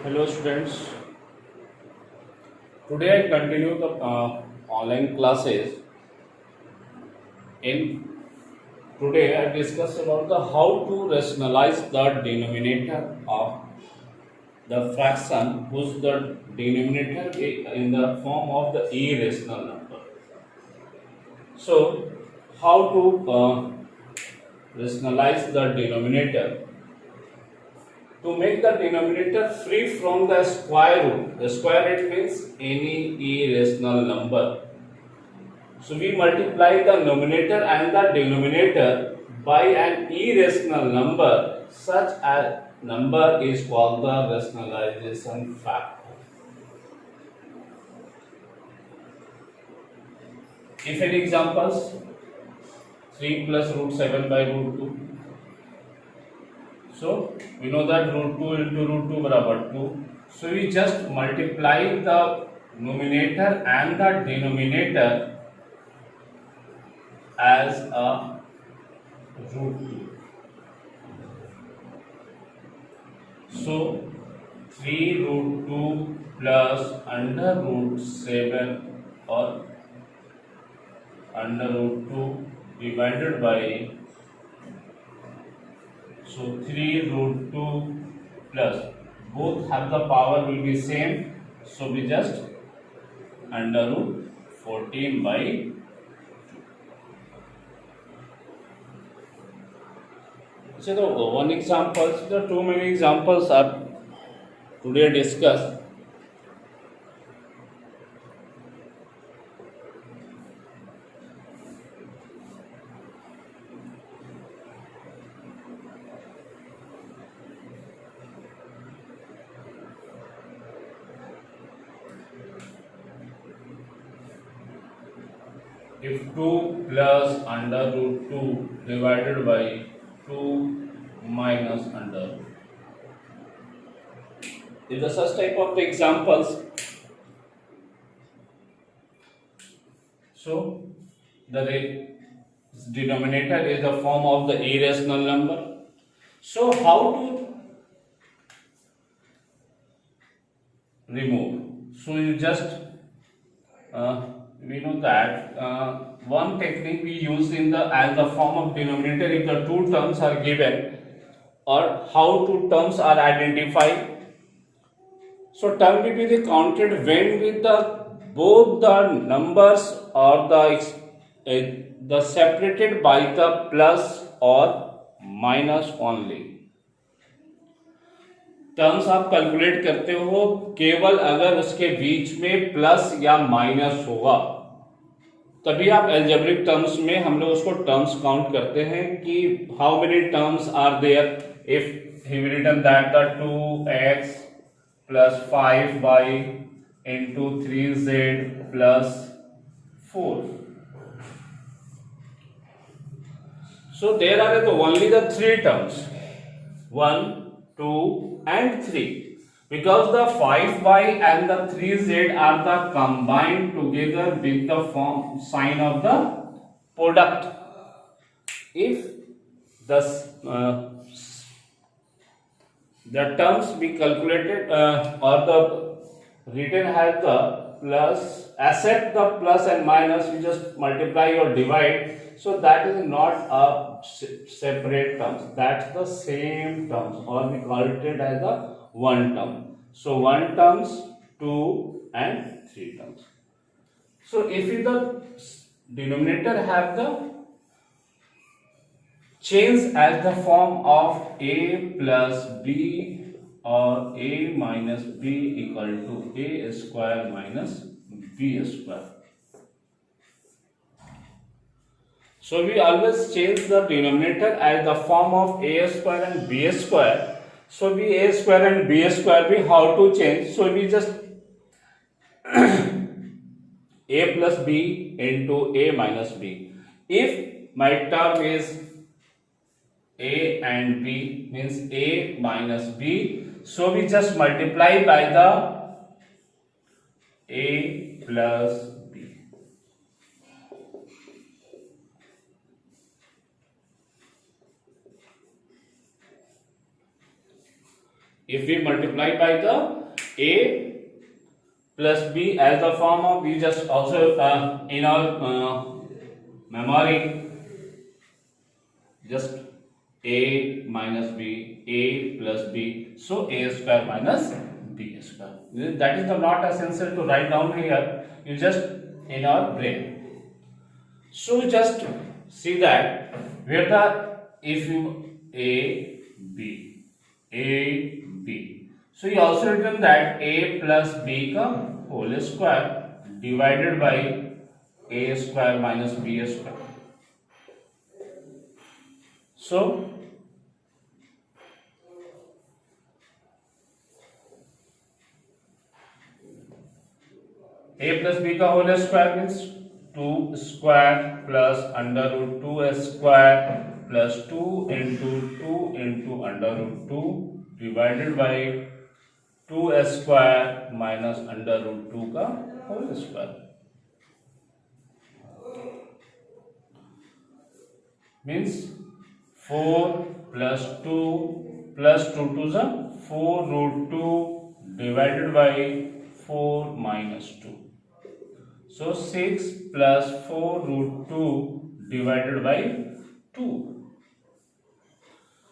Hello students, today I continue the online classes. In today I discuss about the how to rationalize the denominator of the fraction whose the denominator in the form of the irrational number. So how to rationalize the denominator to make the denominator free from the square root. The square root means any irrational number. So we multiply the numerator and the denominator by an irrational number. Such a number is called the rationalization factor. If any examples, 3 plus root 7 by root 2. So we know that root 2 into root 2 barabar 2. So we just multiply the numerator and the denominator as a root 2. So 3 root 2 plus under root 7 or under root 2 divided by, so 3 root 2 plus, both have the power will be same, so we just under root 14 by. So the one examples, the too many examples are today discussed. If 2 plus under root 2 divided by 2 minus under root. If the such type of the examples, so the denominator is the form of the irrational number. So how to remove? So you just we know that one technique we use in the as the form of denominator if the two terms are given or how two terms are identified. So term will be counted when with the both the numbers or the separated by the plus or minus only. Terms आप calculate करते हो केवल अगर उसके बीच में plus या minus होगा तभी आप एल्जेब्रिक टर्म्स में हम लोग उसको टर्म्स काउंट करते हैं कि how many terms are there if he written that the 2x plus 5y into 3z plus 4. So there are only the three terms 1, 2 and 3 because the 5y and the 3z are the combined together with the form sign of the product. If the terms be calculated or the written has the plus, accept the plus and minus, we just multiply or divide, so that is not a separate terms, that's the same terms or we call it as the one term. So one terms, two and three terms. So if the denominator have the change as the form of a plus b or a minus b equal to a square minus b square. So we always change the denominator as the form of a square and b square. So we a square and b square we how to change? So we just a plus b into a minus b. If my term is a and b means a minus b, so we just multiply by the a plus b. if we multiply by the a plus b as the form of, we just also in our memory, just a minus b, a plus b, so a square minus b square. That is the not essential to write down here, you just in our brain. So just see that where the, if you a b, so you also written that a plus b का whole square divided by a square minus b square. So a plus b का whole square means 2 square plus under root 2 square plus 2 into under root 2 divided by 2 square minus under root 2 का whole square. Means 4 plus 2 plus 2 to the 4 root 2 divided by 4 minus 2. So 6 plus 4 root 2 divided by 2.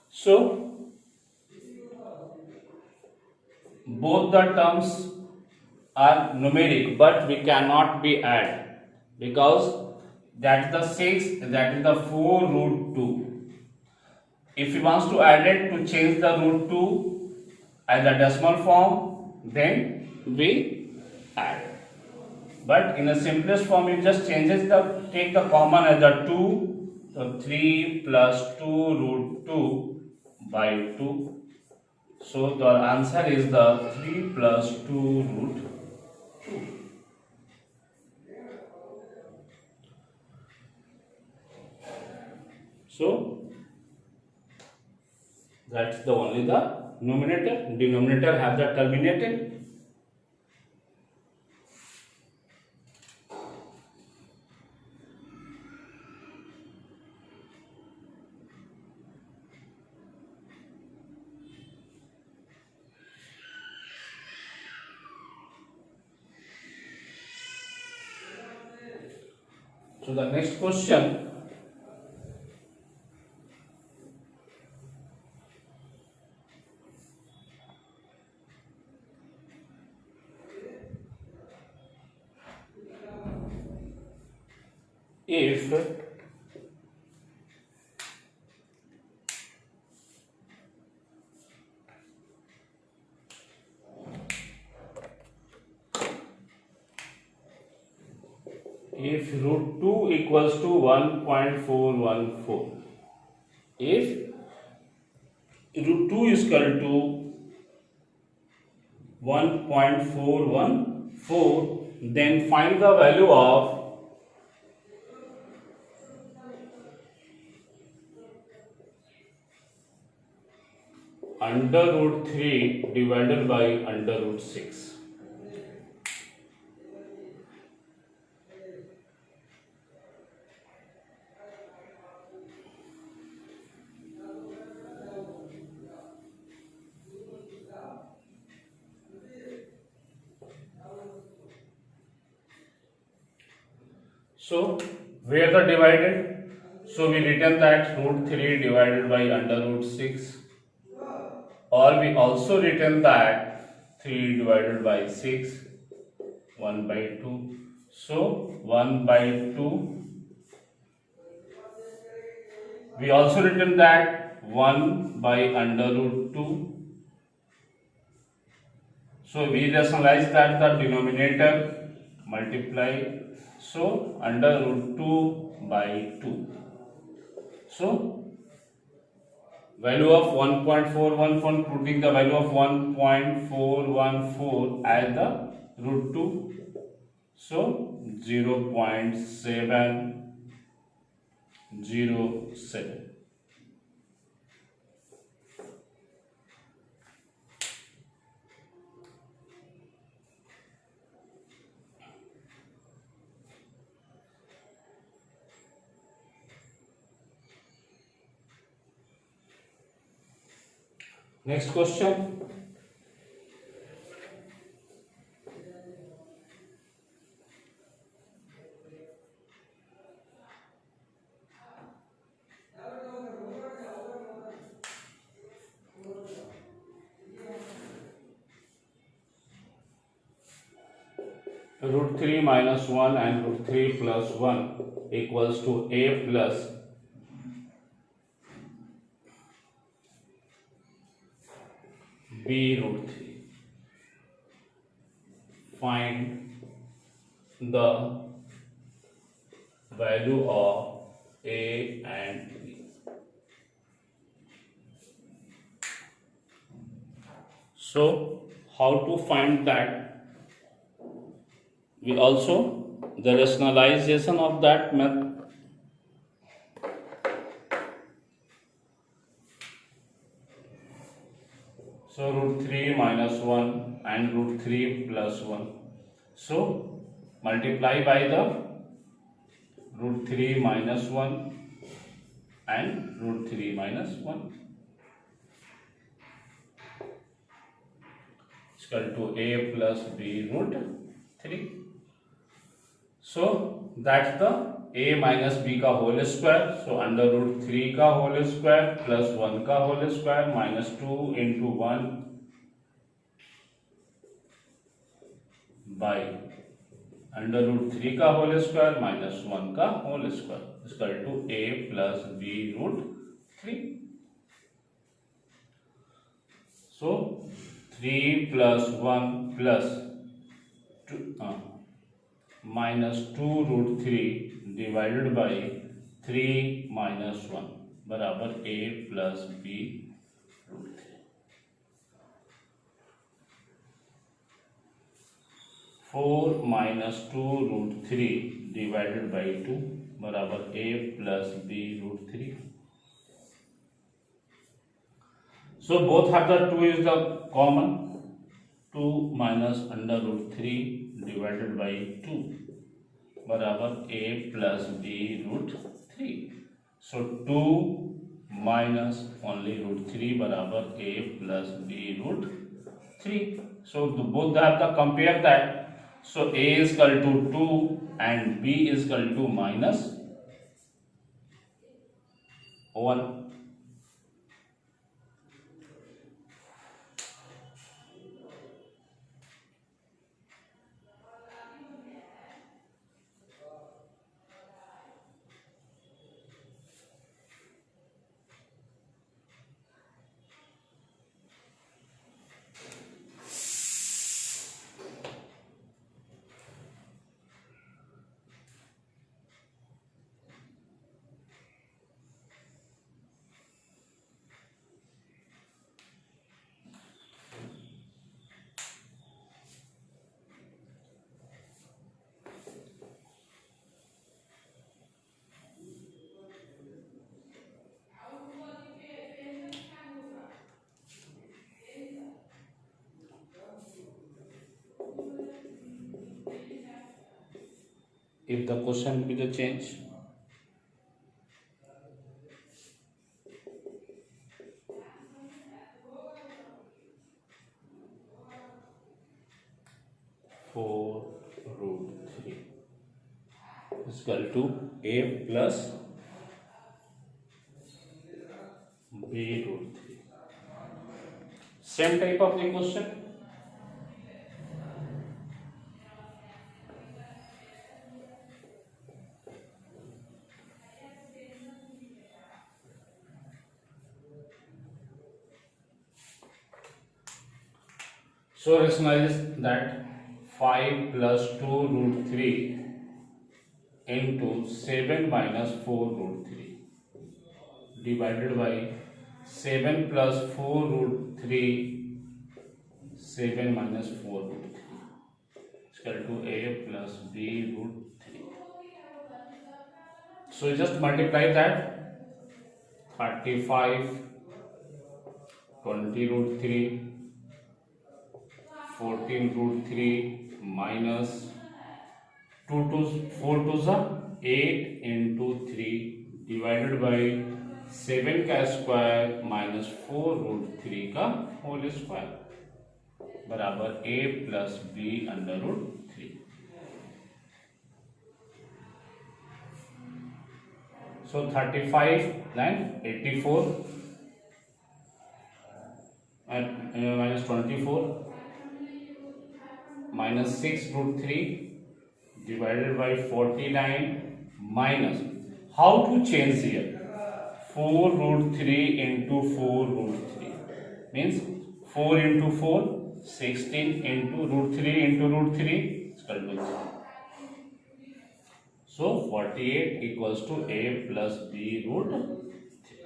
So both the terms are numeric, but we cannot be add, because that is the 6, that is the 4 root 2. If we want to add it, to change the root 2 as a decimal form, then we add. But in the simplest form, you just changes the, take the common as a 2, so 3 plus 2 root 2 by 2. So the answer is the 3 plus 2 root 2. So that's the only the numerator. Denominator have the terminated. So the next question, if root 2 equals to 1.414, if root 2 is equal to 1.414, then find the value of under root 3 divided by under root 6. So where the divided, so we written that root 3 divided by under root 6, or we also written that 3 divided by 6, 1 by 2. So 1 by 2, we also written that 1 by under root 2. So we rationalize that the denominator multiply, so under root 2 by 2. So value of 1.414, putting the value of 1.414 as the root 2, so 0.707. Next question, root 3 minus 1 and root 3 plus 1 equals to a plus b root 3. Find the value of a and b. So how to find that? We also the rationalization of that method. So root 3 minus 1 and root 3 plus 1. So multiply by the root 3 minus 1 and root 3 minus 1 is equal to a plus b root 3. So that's the a minus b का whole square. So under root 3 का whole square plus 1 का whole square minus 2 into 1 by under root 3 का whole square minus 1 का whole square equal to a plus b root 3. So 3 plus 1 plus 2 minus 2 root 3 divided by 3 minus 1 बराबर a plus b root 3. 4 minus 2 root 3 divided by 2 बराबर a plus b root 3. So both have the 2 is the common. 2 minus under root 3 divided by 2 बराबर a plus b root 3. So 2 minus only root 3 बराबर a plus b root 3. So both have the compare that. So a is equal to 2 and b is equal to minus 1. If the question be the change, four root 3 is equal to a plus b root 3. Same type of the question. So rationalize that 5 plus 2 root 3 into 7 minus 4 root 3 divided by 7 plus 4 root 3 7 minus 4 root 3 is equal to a plus b root 3. So just multiply that. 35 20 root 3 14 root 3 minus 2 to 4 to the 8 into 3 divided by 7 का square minus 4 root 3 का whole square बराबर a plus b under root 3. So 35 and 84 and minus 24 minus 6 root 3 divided by 49 minus, how to change here, 4 root 3 into 4 root 3 means 4 into 4, 16 into root 3 into root 3 is equal to 3. So 48 equals to a plus b root 3.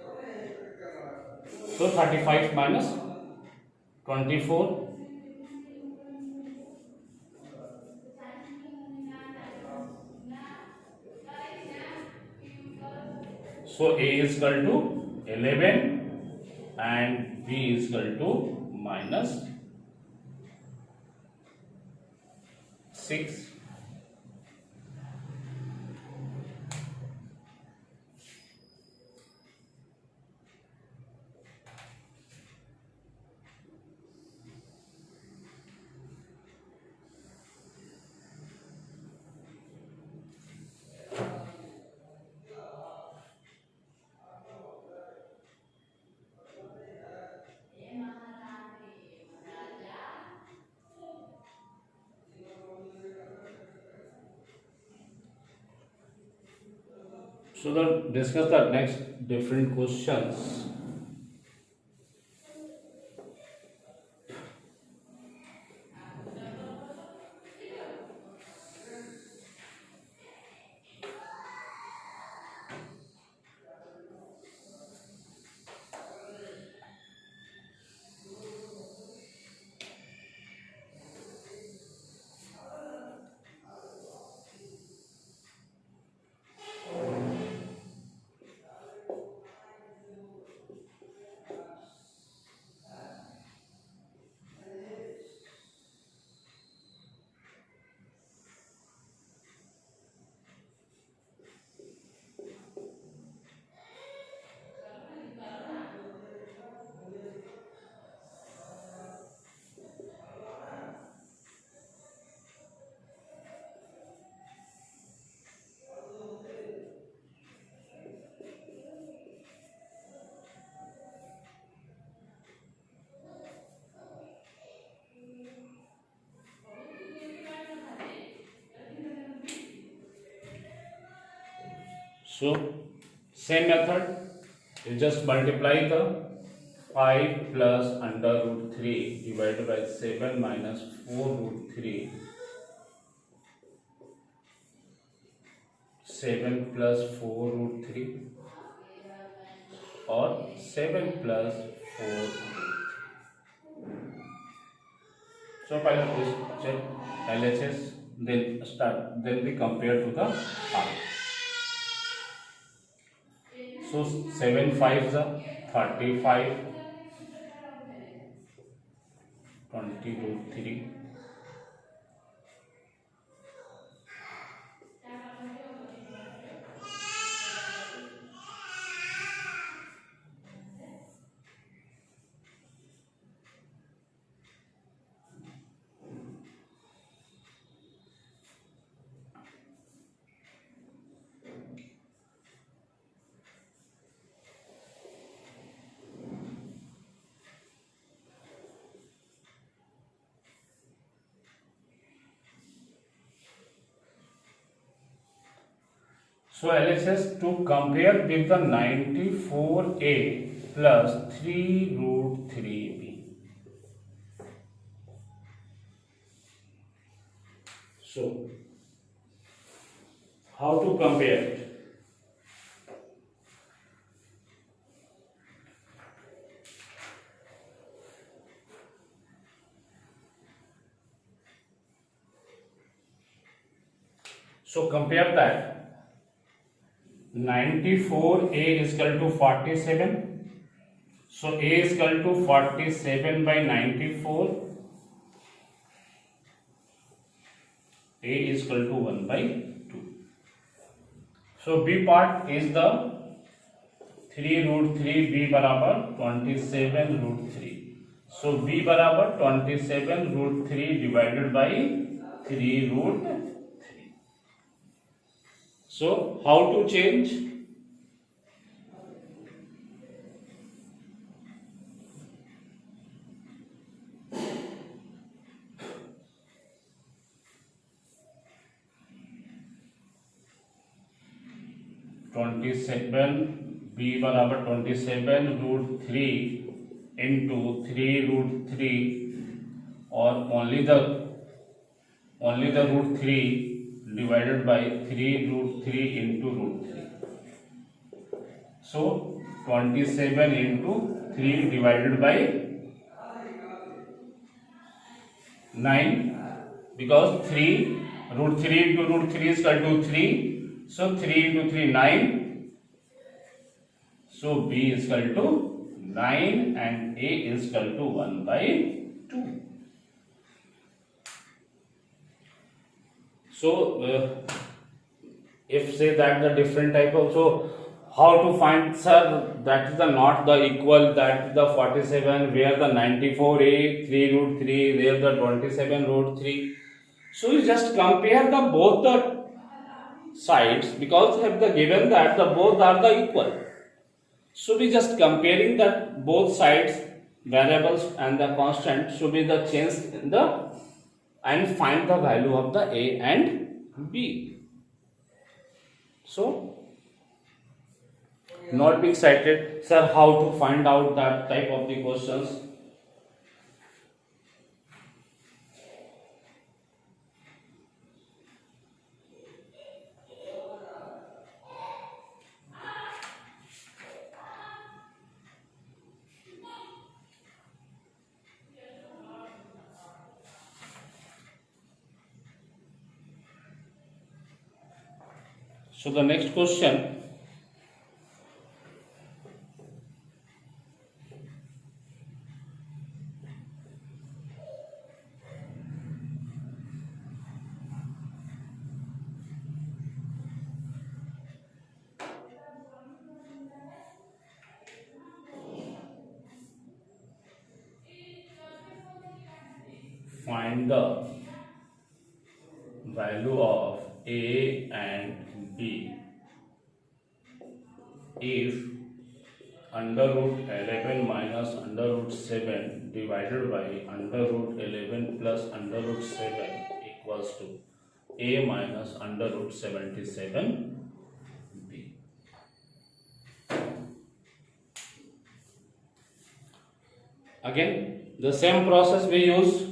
So 35 minus 24. So a is equal to 11 and b is equal to minus 6. So discuss the next different questions. So same method, you just multiply the 5 plus under root 3 divided by 7 minus 4 root 3, 7 plus 4 root 3 or 7 plus 4 root 3. So पहले check LHS, then we compare to the R. So 7 5s are 35, 20 root 3. So LHS to compare with the 94A plus 3 root 3B. So how to compare it? So compare that. 94A is equal to 47. So A is equal to 47 by 94. A is equal to 1 by 2. So B part is the 3 root 3, B बराबर 27 root 3. So B बराबर 27 root 3 divided by 3 root 3. So how to change? 27 b बराबर 27√3 into 3√3 और only the √3 divided by 3√3 into √3. So 27 into 3 divided by 9, because 3√3 into √3 is equal to 3. So 3 into 3 9. So b is equal to 9 and a is equal to 1/2. So if say that the different type of, so how to find, sir, that is the not the equal, that is the 47 where the 94a 3√3 where the 27√3. So you just compare the both the sides, because have the given that the both are the equal. So we just comparing that both sides variables and the constant should be the change in the, and find the value of the a and b. So not be excited, sir, how to find out that type of the questions. So the next question, find the value of a and b if under root 11 minus under root 7 divided by under root 11 plus under root 7 equals to a minus under root 77 b. Again the same process we use.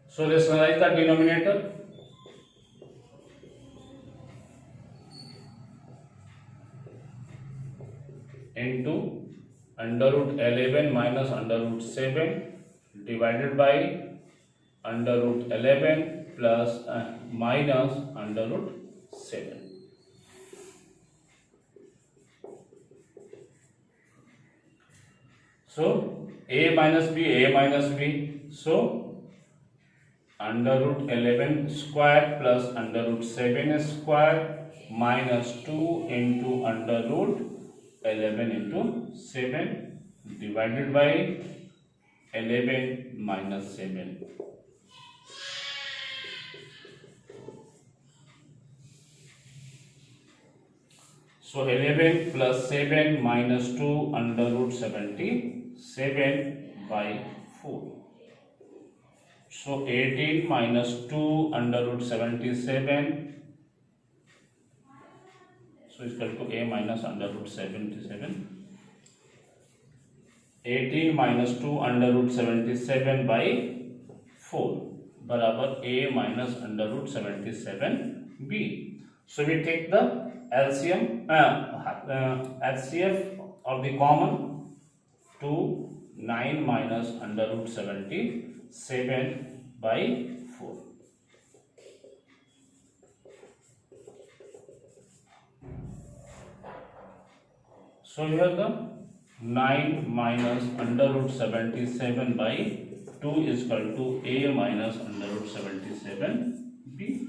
So rationalize the denominator. Into under root 11 minus under root 7 divided by under root 11 plus minus under root 7. So a minus b. So under root 11 square plus under root 7 square minus 2 into under root 11 into 7 divided by 11 minus 7. So 11 plus 7 minus 2 under root 77 by 4. So 18 minus 2 under root 77. So is equal to a minus under root 77. 18 minus 2 under root 77 by 4 बराबर a minus under root 77 b. So we take the LCM, HCF of the common, 2 9 minus under root 77 by 4. So here the 9 minus under root 77 by 2 is equal to a minus under root 77 b.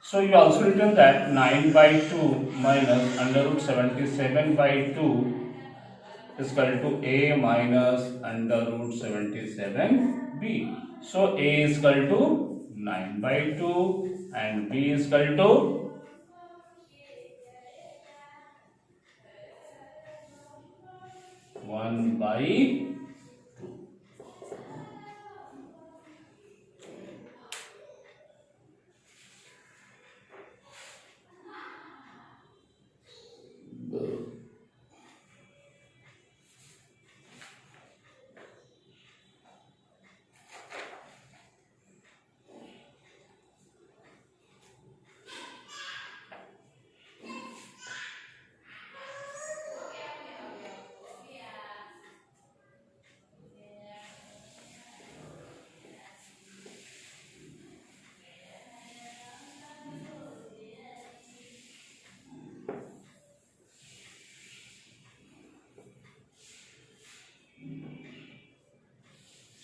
So you also written that 9 by 2 minus under root 77 by 2 is equal to a minus under root 77 b. So a is equal to 9 by 2 and b is equal to 1 by 2.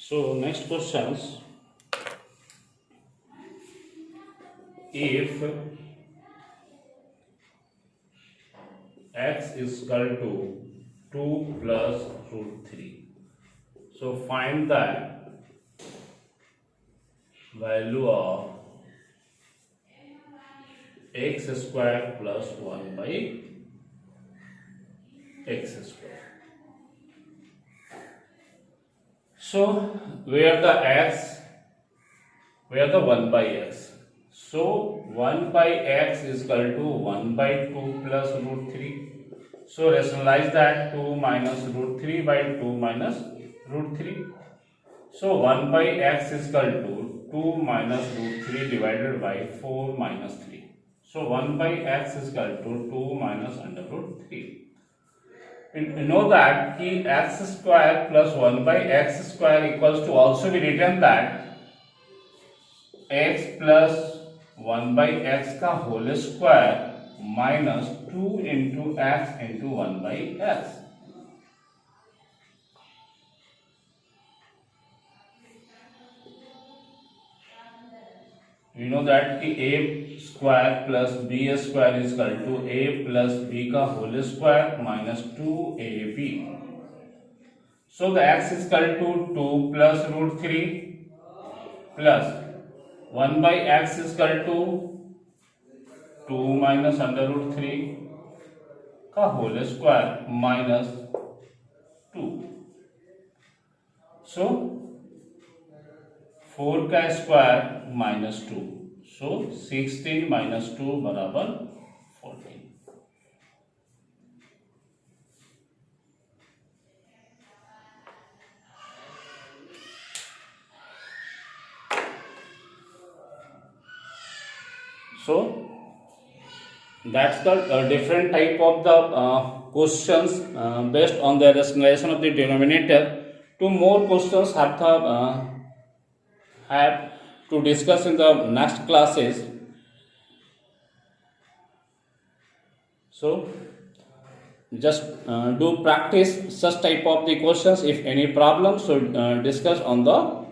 So next questions, if x is equal to 2 plus root 3, so find that value of x square plus 1 by x square. So where the x, where the 1 by x. So 1 by x is equal to 1 by 2 plus root 3. So rationalize that 2 minus root 3 by 2 minus root 3. So 1 by x is equal to 2 minus root 3 divided by 4 minus 3. So 1 by x is equal to 2 minus under root 3. You know that x square plus 1 by x square equals to, also be written that x plus 1 by x का whole square minus 2 into x into 1 by x. You know that a square plus b square is equal to a plus b का whole square minus 2ab. So the x is equal to 2 plus root 3 plus 1 by x is equal to 2 minus under root 3 का whole square minus 2. So 4 का square minus 2. सो 16 minus 2 बराबर 14. So that's the different type of the questions based on the rationalization of the denominator. Two more questions have to discuss in the next classes. So just do practice such type of the questions. If any problems, so discuss on the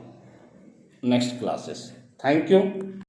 next classes. Thank you.